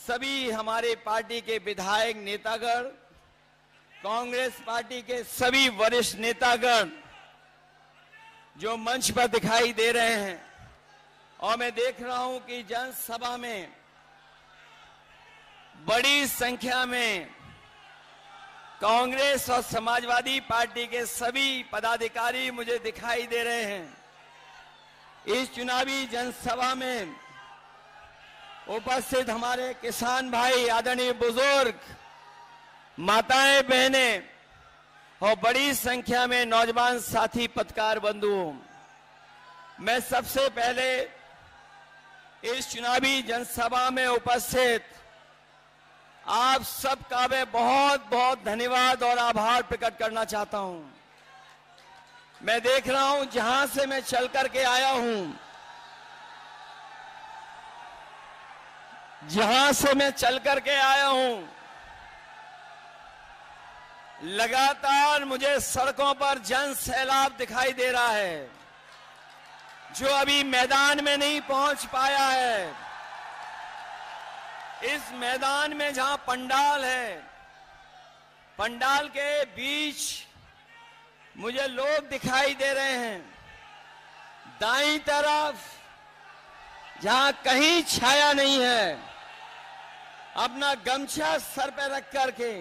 सभी हमारे पार्टी के विधायक नेतागण, कांग्रेस पार्टी के सभी वरिष्ठ नेतागण जो मंच पर दिखाई दे रहे हैं, और मैं देख रहा हूं कि जनसभा में बड़ी संख्या में कांग्रेस और समाजवादी पार्टी के सभी पदाधिकारी मुझे दिखाई दे रहे हैं। इस चुनावी जनसभा में उपस्थित हमारे किसान भाई, आदरणीय बुजुर्ग, माताएं, बहनें और बड़ी संख्या में नौजवान साथी पत्रकार बंधुओं, मैं सबसे पहले इस चुनावी जनसभा में उपस्थित आप सबका मैं बहुत बहुत धन्यवाद और आभार प्रकट करना चाहता हूं। मैं देख रहा हूं जहां से मैं चल करके आया हूं, लगातार मुझे सड़कों पर जन सैलाब दिखाई दे रहा है जो अभी मैदान में नहीं पहुंच पाया है। इस मैदान में जहां पंडाल है, पंडाल के बीच मुझे लोग दिखाई दे रहे हैं। दाईं तरफ जहां कहीं छाया नहीं है, अपना गमछा सर पे रख करके,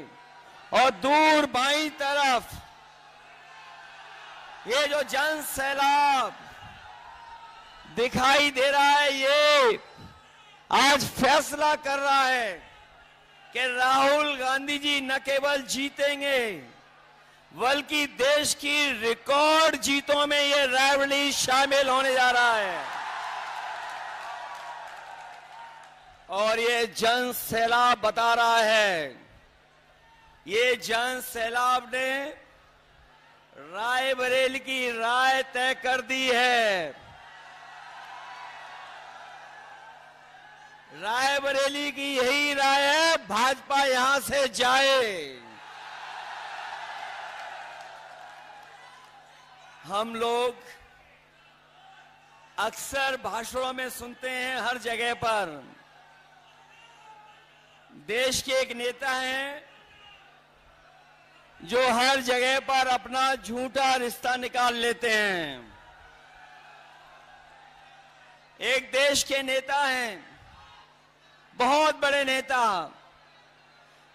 और दूर बाईं तरफ ये जो जन सैलाब दिखाई दे रहा है, ये आज फैसला कर रहा है कि राहुल गांधी जी न केवल जीतेंगे बल्कि देश की रिकॉर्ड जीतों में ये रैली शामिल होने जा रहा है। और ये जन सैलाब बता रहा है, ये जन सैलाब ने रायबरेली की राय तय कर दी है। रायबरेली की यही राय है, भाजपा यहां से जाए। हम लोग अक्सर भाषणों में सुनते हैं हर जगह पर, देश के एक नेता हैं जो हर जगह पर अपना झूठा रिश्ता निकाल लेते हैं। एक देश के नेता हैं, बहुत बड़े नेता,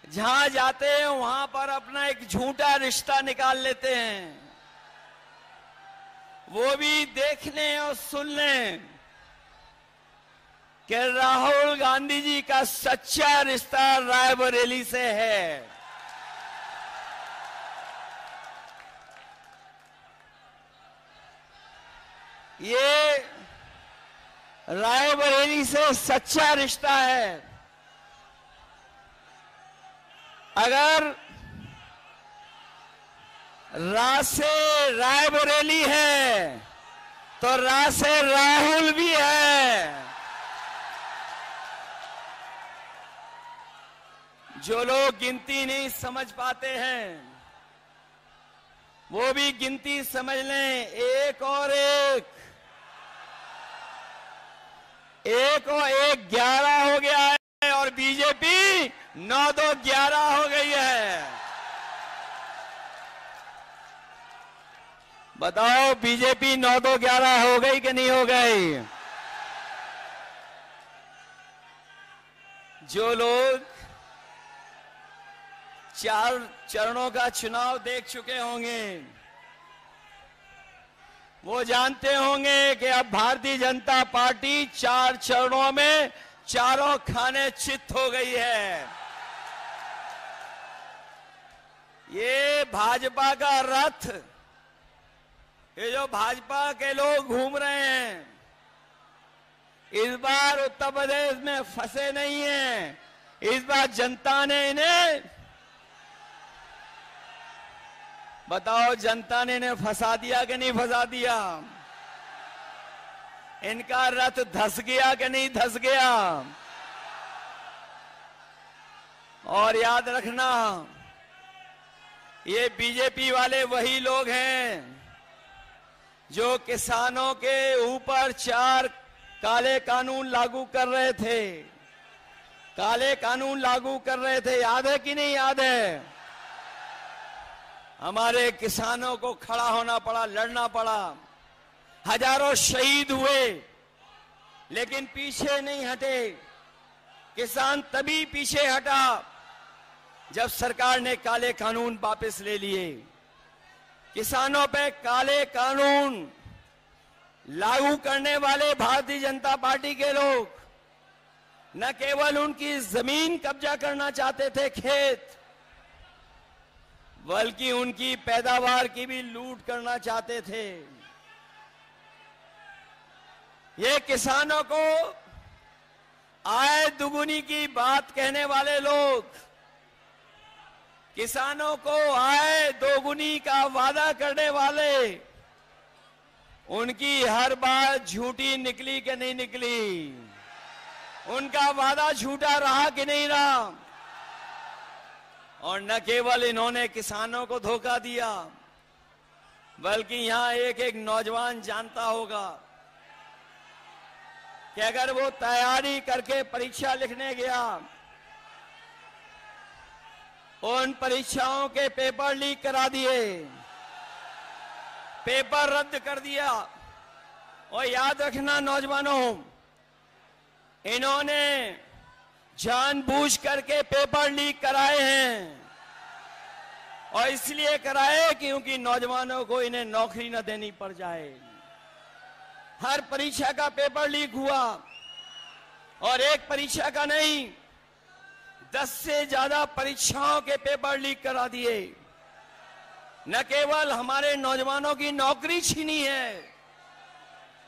जहां जाते हैं वहां पर अपना एक झूठा रिश्ता निकाल लेते हैं। वो भी देखने और सुनने कि राहुल गांधी जी का सच्चा रिश्ता रायबरेली से है। ये रायबरेली से सच्चा रिश्ता है। अगर रा से रायबरेली है तो रा से राहुल भी है। जो लोग गिनती नहीं समझ पाते हैं वो भी गिनती समझ लें। एक और एक 11 हो गया है और बीजेपी 9-2-11 हो गई है। बताओ बीजेपी 9-2-11 हो गई कि नहीं हो गई? जो लोग 4 चरणों का चुनाव देख चुके होंगे वो जानते होंगे कि अब भारतीय जनता पार्टी 4 चरणों में चारों खाने चित हो गई है। ये भाजपा का रथ, ये जो भाजपा के लोग घूम रहे हैं, इस बार उत्तर प्रदेश में फंसे नहीं हैं। इस बार जनता ने इन्हें, बताओ जनता ने इन्हें फंसा दिया कि नहीं फंसा दिया? इनका रथ धस गया कि नहीं धस गया? और याद रखना, ये बीजेपी वाले वही लोग हैं जो किसानों के ऊपर 4 काले कानून लागू कर रहे थे। काले कानून लागू कर रहे थे, याद है कि नहीं याद है? हमारे किसानों को खड़ा होना पड़ा, लड़ना पड़ा, हजारों शहीद हुए, लेकिन पीछे नहीं हटे। किसान तभी पीछे हटा जब सरकार ने काले कानून वापस ले लिए। किसानों पे काले कानून लागू करने वाले भारतीय जनता पार्टी के लोग न केवल उनकी जमीन कब्जा करना चाहते थे, खेत, बल्कि उनकी पैदावार की भी लूट करना चाहते थे। ये किसानों को आय दुगुनी की बात कहने वाले लोग, किसानों को आय दोगुनी का वादा करने वाले, उनकी हर बात झूठी निकली कि नहीं निकली? उनका वादा झूठा रहा कि नहीं रहा? और न केवल इन्होंने किसानों को धोखा दिया, बल्कि यहां एक एक नौजवान जानता होगा कि अगर वो तैयारी करके परीक्षा लिखने गया, उन परीक्षाओं के पेपर लीक करा दिए, पेपर रद्द कर दिया। और याद रखना नौजवानों, इन्होंने जानबूझ करके पेपर लीक कराए हैं, और इसलिए कराए क्योंकि नौजवानों को इन्हें नौकरी न देनी पड़ जाए। हर परीक्षा का पेपर लीक हुआ, और एक परीक्षा का नहीं, 10 से ज्यादा परीक्षाओं के पेपर लीक करा दिए। न केवल हमारे नौजवानों की नौकरी छीनी है,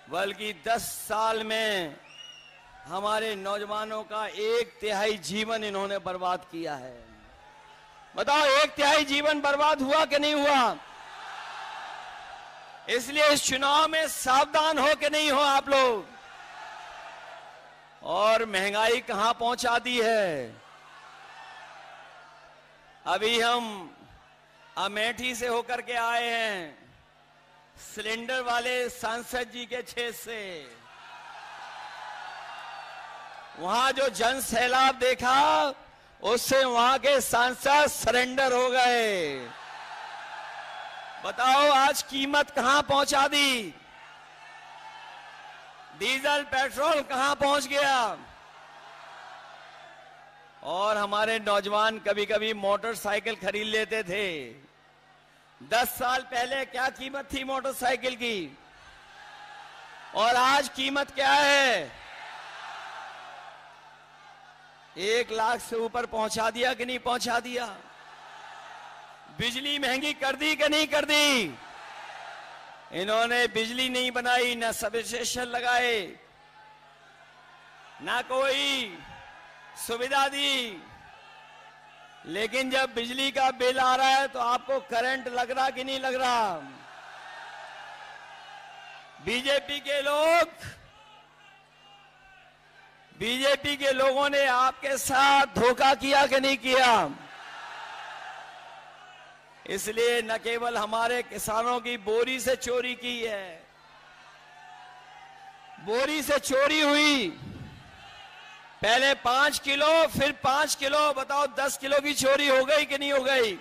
बल्कि 10 साल में हमारे नौजवानों का 1/3 जीवन इन्होंने बर्बाद किया है। बताओ, 1/3 जीवन बर्बाद हुआ कि नहीं हुआ? इसलिए इस चुनाव में सावधान हो कि नहीं हो आप लोग। और महंगाई कहां पहुंचा दी है। अभी हम अमेठी से होकर के आए हैं, सिलेंडर वाले सांसद जी के क्षेत्र से। वहां जो जन सैलाब देखा, उससे वहां के सांसद सरेंडर हो गए। बताओ, आज कीमत कहां पहुंचा दी? डीजल पेट्रोल कहां पहुंच गया? और हमारे नौजवान कभी कभी मोटरसाइकिल खरीद लेते थे। 10 साल पहले क्या कीमत थी मोटरसाइकिल की, और आज कीमत क्या है? 1 लाख से ऊपर पहुंचा दिया कि नहीं पहुंचा दिया? बिजली महंगी कर दी कि नहीं कर दी? इन्होंने बिजली नहीं बनाई, न सब स्टेशन लगाए, ना कोई सुविधा दी। लेकिन जब बिजली का बिल आ रहा है तो आपको करंट लग रहा कि नहीं लग रहा? बीजेपी के लोगों ने आपके साथ धोखा किया कि नहीं किया? इसलिए न केवल हमारे किसानों की बोरी से चोरी की है, बोरी से चोरी हुई, पहले 5 किलो, फिर 5 किलो, बताओ 10 किलो की चोरी हो गई कि नहीं हो गई?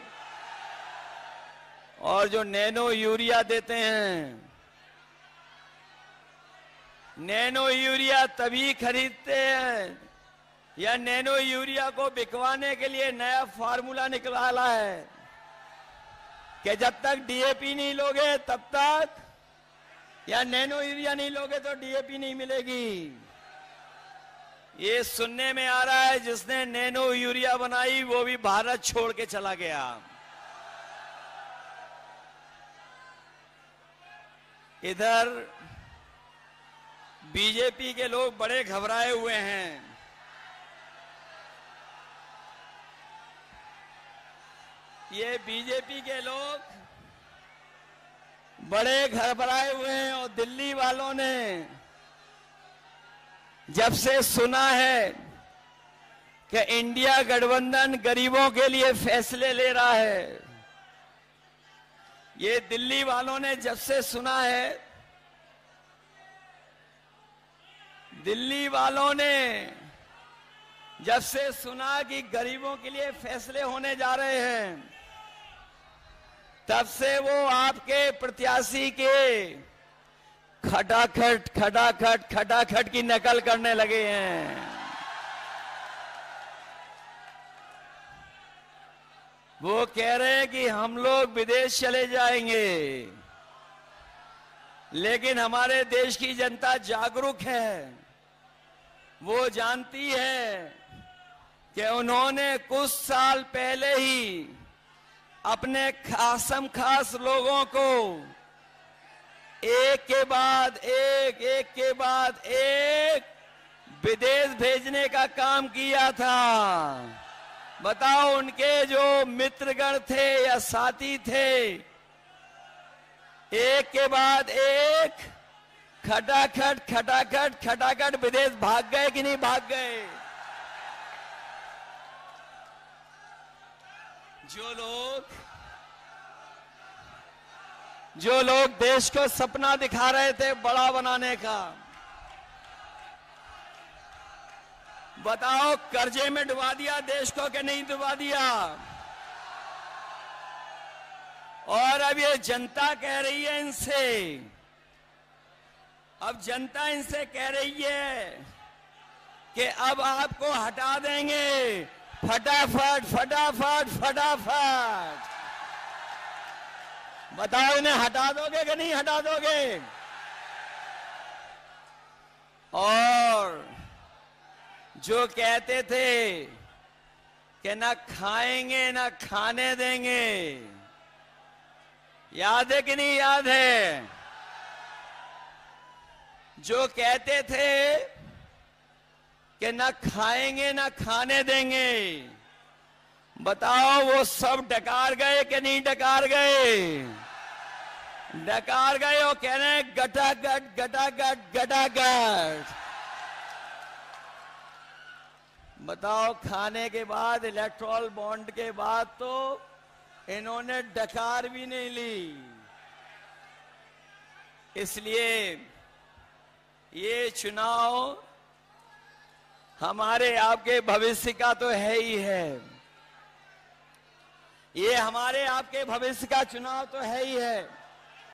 और जो नैनो यूरिया देते हैं, नैनो यूरिया तभी खरीदते हैं, या नैनो यूरिया को बिकवाने के लिए नया फार्मूला निकाला है कि जब तक डीएपी नहीं लोगे तब तक, या नैनो यूरिया नहीं लोगे तो डीएपी नहीं मिलेगी। ये सुनने में आ रहा है जिसने नैनो यूरिया बनाई वो भी भारत छोड़ के चला गया। इधर बीजेपी के लोग बड़े घबराए हुए हैं। ये बीजेपी के लोग बड़े घबराए हुए हैं, और दिल्ली वालों ने जब से सुना है कि इंडिया गठबंधन गरीबों के लिए फैसले ले रहा है, ये दिल्ली वालों ने जब से सुना है, दिल्ली वालों ने जब से सुना कि गरीबों के लिए फैसले होने जा रहे हैं, तब से वो आपके प्रत्याशी के खटाखट खटाखट खटाखट की नकल करने लगे हैं। वो कह रहे हैं कि हम लोग विदेश चले जाएंगे, लेकिन हमारे देश की जनता जागरूक है। वो जानती है कि उन्होंने कुछ साल पहले ही अपने खासम खास लोगों को एक के बाद एक विदेश भेजने का काम किया था। बताओ, उनके जो मित्रगण थे या साथी थे, एक के बाद एक खटाखट खटाखट खटाखट विदेश भाग गए कि नहीं भाग गए? जो लोग देश को सपना दिखा रहे थे बड़ा बनाने का, बताओ कर्जे में डुबा दिया देश को कि नहीं डुबा दिया? और अब ये जनता कह रही है इनसे, अब जनता इनसे कह रही है कि अब आपको हटा देंगे, फटाफट फटाफट फटाफट। बताओ, इन्हें हटा दोगे कि नहीं हटा दोगे? और जो कहते थे कि ना खाएंगे ना खाने देंगे, याद है कि नहीं याद है? जो कहते थे कि ना खाएंगे ना खाने देंगे, बताओ वो सब डकार गए कि नहीं डकार गए? डकार गए। वो कह रहे हैं गटागट गटागट गटागट। बताओ, खाने के बाद, इलेक्टोरल बॉन्ड के बाद तो इन्होंने डकार भी नहीं ली। इसलिए ये चुनाव हमारे आपके भविष्य का तो है ही है। ये हमारे आपके भविष्य का चुनाव तो है ही है।